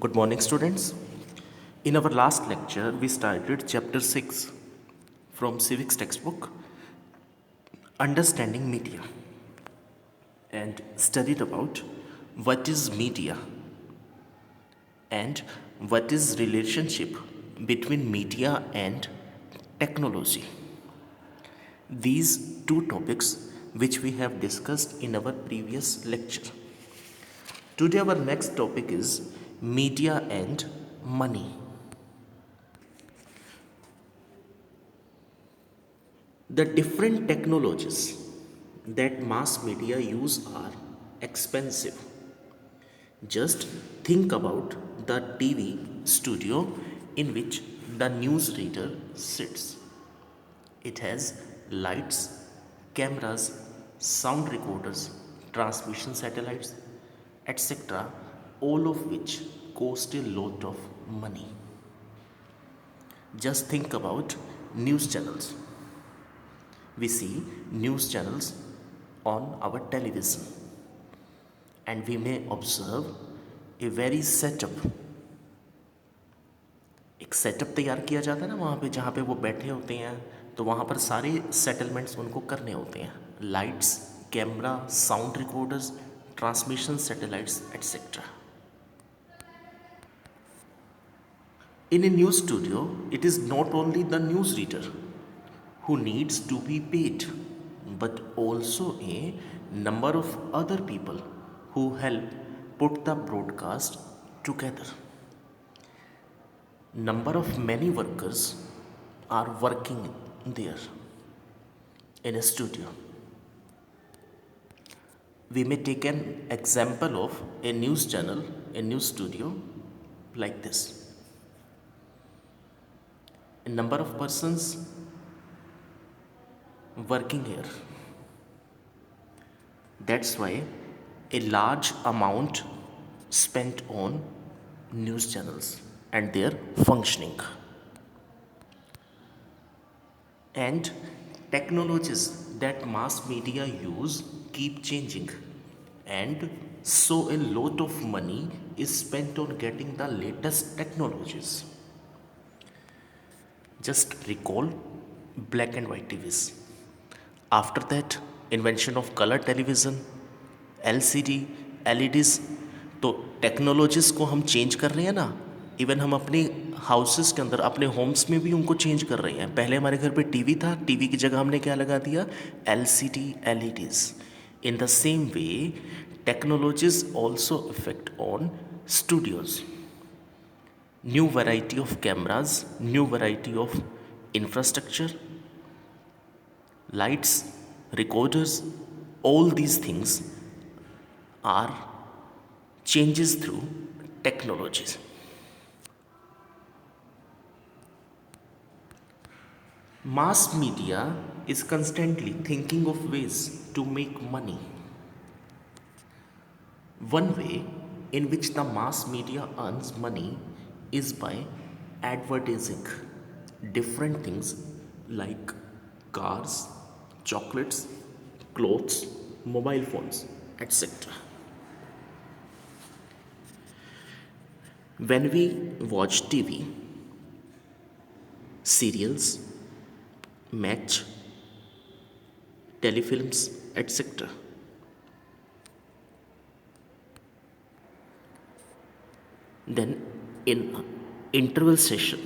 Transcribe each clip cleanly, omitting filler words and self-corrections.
Good morning, students. In our last lecture, we started chapter 6 from civics textbook, Understanding Media, and studied about what is media and what is relationship between media and technology. These two topics which we have discussed in our previous lecture. Today our next topic is media and money. The different technologies that mass media use are expensive. Just think about the TV studio in which the newsreader sits. It has lights, cameras, sound recorders, transmission satellites, etc., all of which cost a lot of money. Just think about news channels. We see news channels on our television and we may observe a very setup. एक setup तैयार किया जाता है ना वहाँ पे, जहाँ पे वो बैठे होते हैं, तो वहाँ पर सारे सेटलमेंट्स उनको करने होते हैं. Lights, camera, sound recorders, transmission satellites etcetera. In a news studio, it is not only the newsreader who needs to be paid, but also a number of other people who help put the broadcast together. Number of many workers are working there in a studio. We may take an example of a news channel, a news studio like this. A number of persons working here. That's why a large amount spent on news channels and their functioning. And technologies that mass media use keep changing, and so a lot of money is spent on getting the latest technologies. Just recall black and white TVs. After that, invention of color television, LCD, LEDs. तो technologies को हम change कर रहे हैं ना. Even हम अपने houses के अंदर, अपने होम्स में भी उनको चेंज कर रहे हैं. पहले हमारे घर पे टीवी था, टीवी की जगह हमने क्या लगा दिया? LCD, LEDs. In the same way technologies also effect on Studios. New variety of cameras, new variety of infrastructure, lights, recorders, all these things are changes through technologies. Mass media is constantly thinking of ways to make money. One way in which the mass media earns money is by advertising different things like cars, chocolates, clothes, mobile phones, etc. When we watch TV, serials, match, telefilms, etc., then in interval session,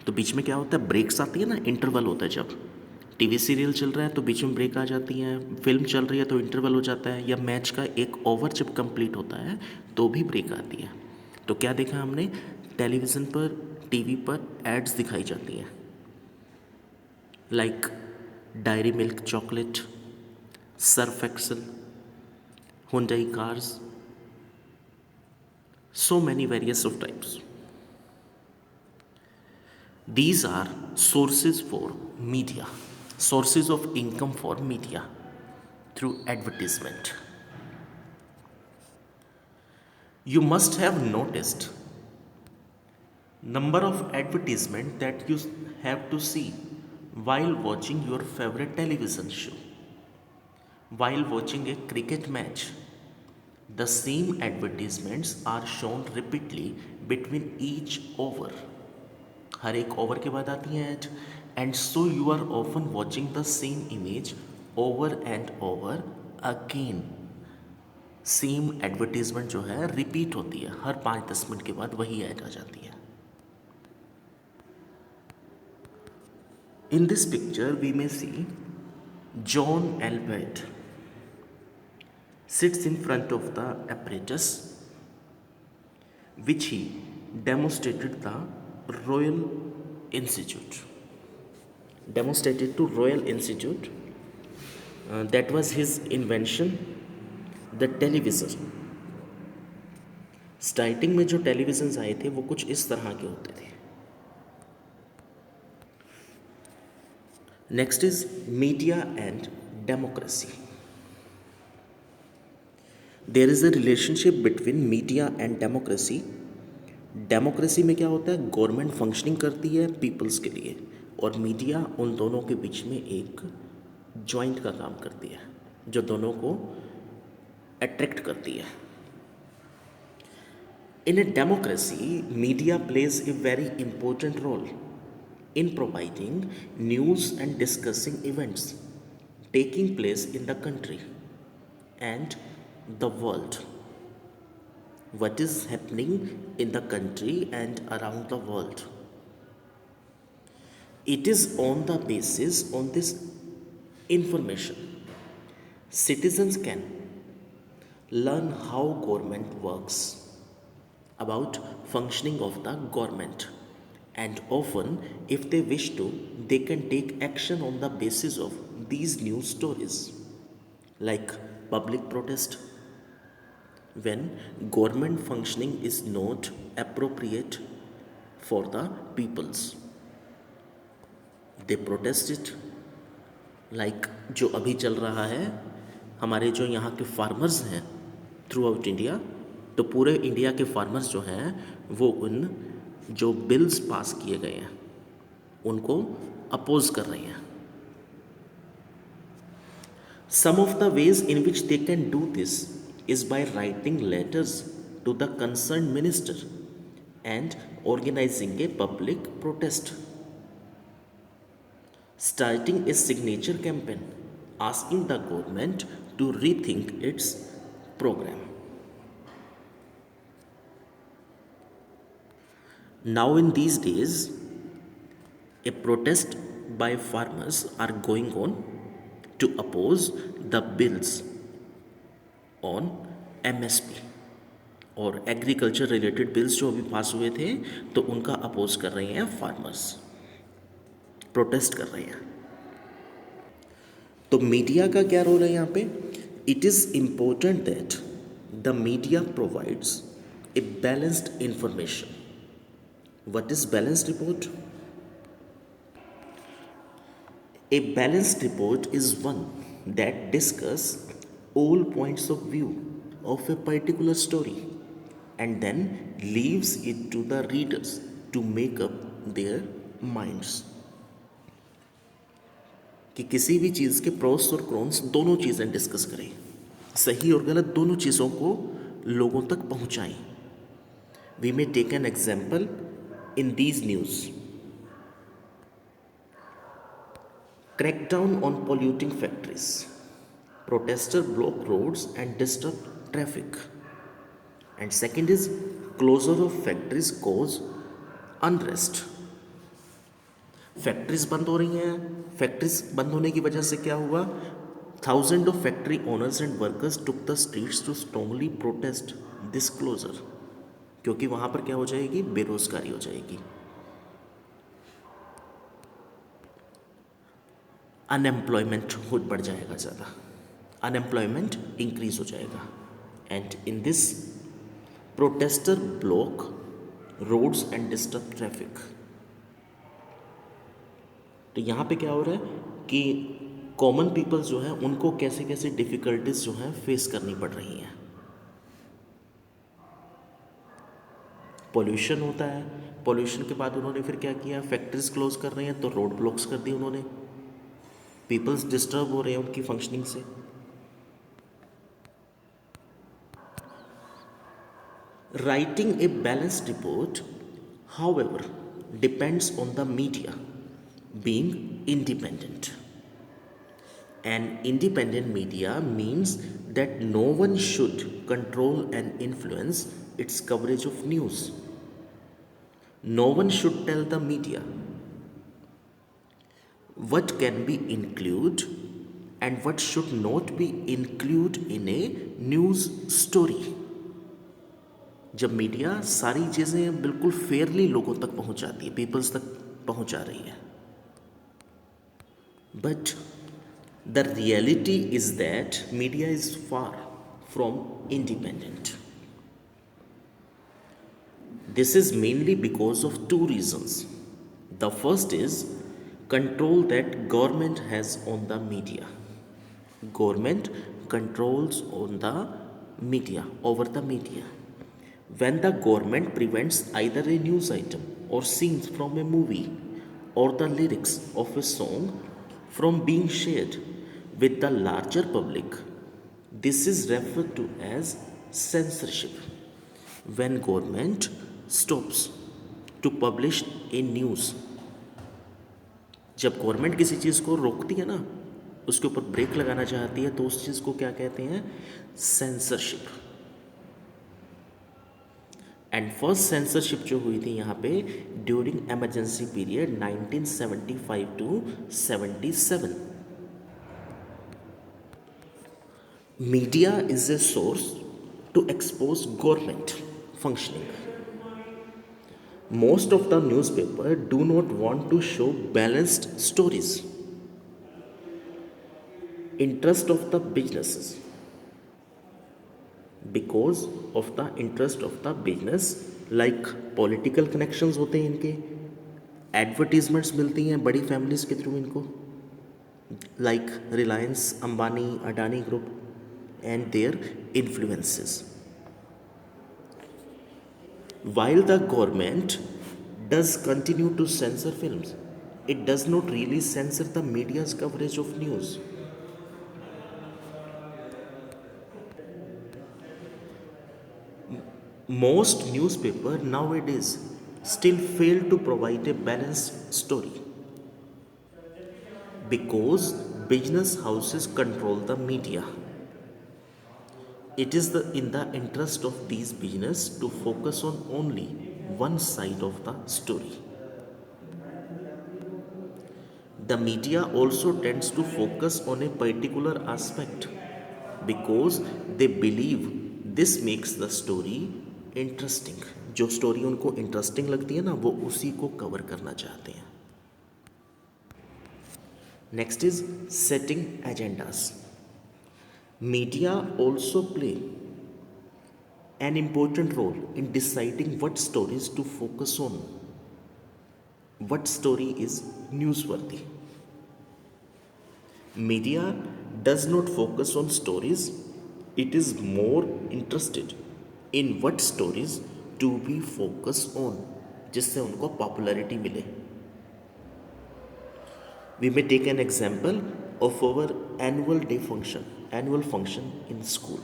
तो बीच में क्या होता है? Breaks आती है ना, interval होता है. जब टीवी सीरियल चल रहा है तो बीच में ब्रेक आ जाती है, फिल्म चल रही है तो इंटरवल हो जाता है, या मैच का एक ओवर जब कंप्लीट होता है तो भी ब्रेक आती है. तो क्या देखा हमने? टेलीविज़न पर, टीवी पर एड्स दिखाई जाती हैं, like diary milk chocolate, Surf Excel, Hyundai cars, so many various of types. These are sources for media, sources of income for media through advertisement. You must have noticed number of advertisement that you have to see while watching your favorite television show, while watching a cricket match, The same advertisements are shown repeatedly between each over. हर एक over के बाद आती है ad, and so you are often watching the same image over and over again. Same advertisement जो है repeat होती है, हर 5-10 मिनट के बाद वही ऐड आ जाती है. In this picture we may see John Albert sits in front of the apparatus which he demonstrated the Royal Institute. Demonstrated to Royal Institute. That was his invention, the televisor. Starting में जो televisions आए थे वो कुछ इस तरह के होते थे. Next is media and democracy. There is a relationship between media and democracy. Democracy में क्या होता है, गवर्नमेंट फंक्शनिंग करती है पीपल्स के लिए, और मीडिया उन दोनों के बीच में एक जॉइंट का काम करती है जो दोनों को अट्रैक्ट करती है. In a democracy, media plays a very important role in providing news and discussing events taking place in the country and the world. What is happening in the country and around the world. It is on the basis on this information citizens can learn how government works, about functioning of the government, and often if they wish to they can take action on the basis of these news stories, like public protest when government functioning is not appropriate for the peoples, they protest it. like जो अभी चल रहा है, हमारे जो यहाँ के farmers हैं थ्रू आउट इंडिया, तो पूरे इंडिया के फार्मर्स जो हैं वो उन जो बिल्स पास किए गए हैं उनको अपोज कर रहे हैं. Some of the ways in which they can do this is by writing letters to the concern minister and organising a public protest, starting a signature campaign asking the government to rethink its program. Now in these days, a protest by farmers are going on to oppose the bills on MSP और agriculture related bills जो अभी पास हुए थे तो उनका oppose कर रहे हैं फार्मर्स, प्रोटेस्ट कर रहे हैं. तो मीडिया का क्या रोल है यहाँ पे. It is important that the media provides a balanced information. What is balanced report. A balanced report is one that discuss all points of view of a particular story and then leaves it to the readers to make up their minds. कि किसी भी चीज़ के pros और cons दोनों चीज़ें discuss करें, सही और गलत दोनों चीज़ों को लोगों तक पहुंचाएं. We may take an example in these news. Crackdown on polluting factories, protester block roads and disrupt traffic, and second is closure of factories cause unrest. Factories बंद हो रही हैं, फैक्ट्रीज बंद होने की वजह से क्या हुआ, thousand of factory owners and workers took the streets to strongly protest this closure, क्योंकि वहाँ पर क्या हो जाएगी, बेरोजगारी हो जाएगी, अनएम्प्लॉयमेंट बढ़ जाएगा, ज़्यादा अनएम्प्लॉयमेंट इंक्रीज हो जाएगा. And in this protester block roads and disturb traffic. तो यहाँ पे क्या हो रहा है कि कॉमन पीपल्स जो हैं उनको कैसे कैसे डिफ़िकल्टीज जो हैं फेस करनी पड़ रही हैं. पॉल्यूशन होता है, पॉल्यूशन के बाद उन्होंने फिर क्या किया, फैक्ट्रीज क्लोज कर रहे हैं तो रोड ब्लॉक्स कर दी उन्होंने, पीपल्स डिस्टर्ब हो रहे हैं उनकी फंक्शनिंग से. Writing a balanced report, however, depends on the media being independent. And independent media means that no one should control and influence its coverage of news. No one should tell the media what can be included and what should not be included in a news story. जब media सारी चीज़ें बिल्कुल Fairlie लोगों तक पहुंचाती है, peoples तक पहुंचा रही है, but the reality is that media is far from independent. This is mainly because of two reasons. The first is control that government has on the media. Government controls on the media, over the media. When the government prevents either a news item or scenes from a movie or the lyrics of a song from being shared with the larger public, this is referred to as censorship. When government stops to publish a news, जब government किसी चीज़ को रोकती है ना, उसके ऊपर break लगाना चाहती है, तो उस चीज़ को क्या कहते हैं? सेंसरशिप. एंड फर्स्ट सेंसरशिप जो हुई थी यहाँ पे during emergency period 1975 to 77. Media is a source to expose government functioning. Most of the newspaper do not want to show balanced stories. Interest of the businesses. Because of the interest of the business, like political connections होते हैं इनके, advertisements मिलती हैं बड़ी families के through इनको, like Reliance, Ambani, Adani Group and their influences. While the government does continue to censor films, it does not really censor the media's coverage of news. Most newspapers nowadays still fail to provide a balanced story because business houses control the media. It is in the interest of these business to focus on only one side of the story. The media also tends to focus on a particular aspect because they believe this makes the story interesting. जो story उनको interesting लगती है ना, वो उसी को cover करना चाहते हैं. Next is setting agendas. Media also play an important role in deciding what stories to focus on, what story is newsworthy. Media does not focus on stories, it is more interested in what stories to be focused on, जिससे उनको popularity मिले. We may take an example of our annual function in school.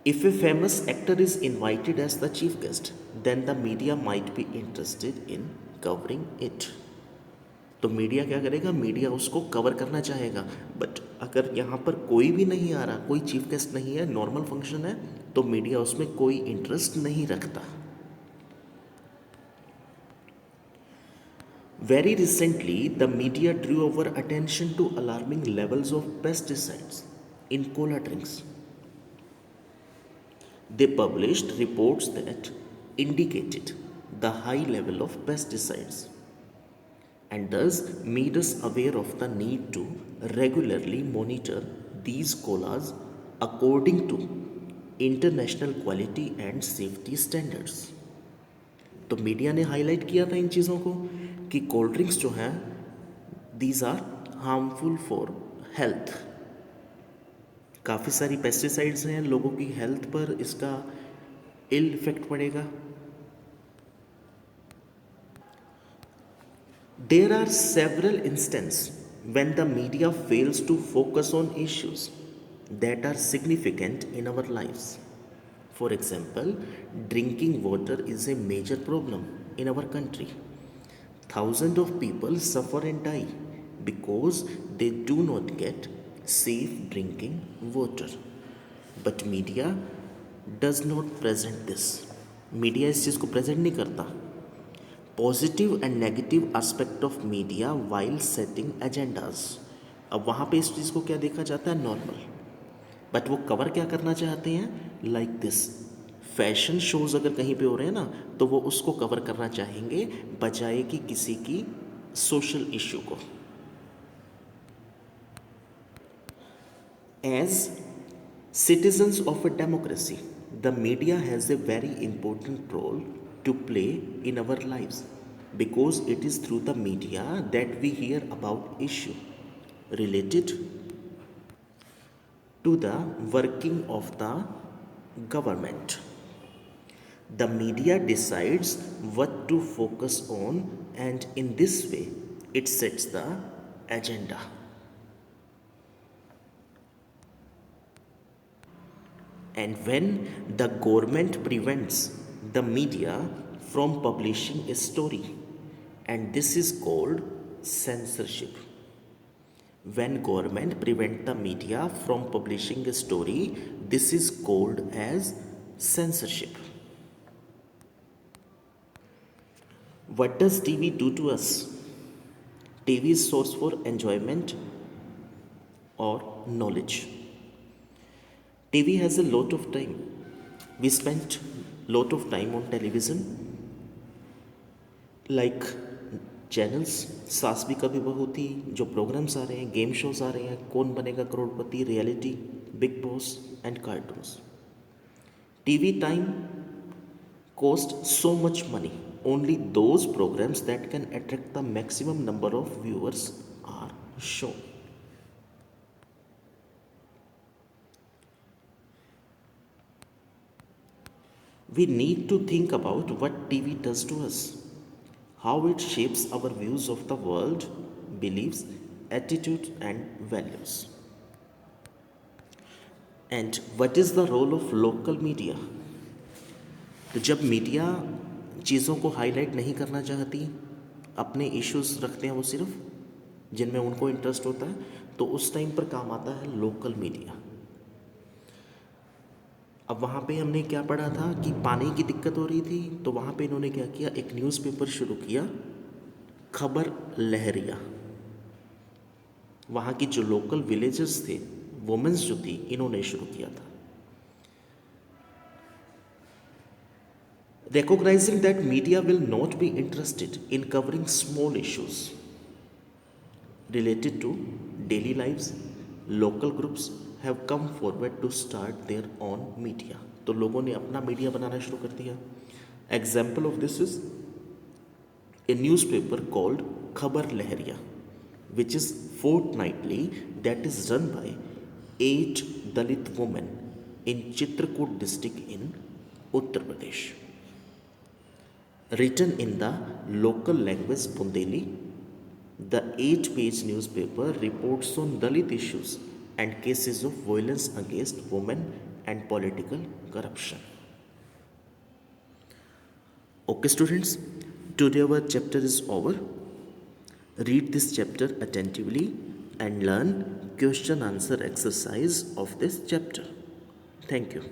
If a famous actor is invited as the chief guest, then the media might be interested in covering it. तो media क्या करेगा? Media उसको cover करना चाहेगा. But अगर यहाँ पर कोई भी नहीं आ रहा, कोई चीफ गेस्ट नहीं है, नॉर्मल फंक्शन है, तो मीडिया उसमें कोई इंटरेस्ट नहीं रखता. Very recently, the media drew our attention to alarming levels of pesticides in cola drinks. They published reports that indicated the high level of pesticides and thus made us aware of the need to regularly monitor these colas according to international quality and safety standards. तो media ने highlight किया था इन चीज़ों को कि cold drinks जो हैं these are harmful for health. काफ़ी सारी पेस्टिसाइड्स हैं, लोगों की हेल्थ पर इसका इल इफेक्ट पड़ेगा. There are several instance when the media fails to focus on issues that are significant in our lives. For example, drinking water is a major problem in our country. Thousands of people suffer and die because they do not get safe drinking water. But media does not present this. Media इस चीज़ को present नहीं करता. Positive and negative aspect of media while setting agendas. अब वहाँ पे इस चीज़ को क्या देखा जाता है? नॉर्मल. बट वो कवर क्या करना चाहते हैं? Like this. फैशन शोज अगर कहीं पे हो रहे हैं ना, तो वो उसको कवर करना चाहेंगे बजाय कि किसी की सोशल इश्यू को. As citizens of a democracy, the media has a very important role to play in our lives because it is through the media that we hear about issue related to the working of the government. The media decides what to focus on, and in this way it sets the agenda. And when the government prevents the media from publishing a story, and this is called censorship. When government prevent the media from publishing a story, this is called as censorship. What does TV do to us? TV is source for enjoyment or knowledge. TV has a lot of time. We spent lot of time on television, like channels. सास भी कभी बहू थी, जो programmes आ रहे हैं, game shows आ रहे हैं, Kaun Banega Crorepati, reality, Bigg Boss and cartoons. TV time cost so much money. Only those programs that can attract the maximum number of viewers are shown. We need to think about what TV does to us, how it shapes our views of the world, beliefs, attitudes, and values. And what is the role of local media? तो जब media चीज़ों को highlight नहीं करना चाहती, अपने issues रखते हैं वो सिर्फ जिनमें उनको इंटरेस्ट होता है, तो उस टाइम पर काम आता है लोकल मीडिया. अब वहाँ पे हमने क्या पढ़ा था कि पानी की दिक्कत हो रही थी, तो वहाँ पे इन्होंने क्या किया, एक न्यूज़पेपर शुरू किया, खबर लहरिया. वहाँ की जो लोकल विलेजर्स थे, वुमेन्स जो थी, इन्होंने शुरू किया था. Recognizing that media will not be interested in covering small issues related to daily lives, local groups have come forward to start their own media. तो लोगों ने अपना मीडिया बनाना शुरू कर दिया. Example of this is a newspaper called खबर लहरिया, which is fortnightly, that is run by 8 Dalit women in Chitrakoot district in Uttar Pradesh. Written in the local language Bundeli, the 8-page newspaper reports on Dalit issues and cases of violence against women and political corruption. Okay students, today our chapter is over. Read this chapter attentively and learn question answer exercise of this chapter. Thank you.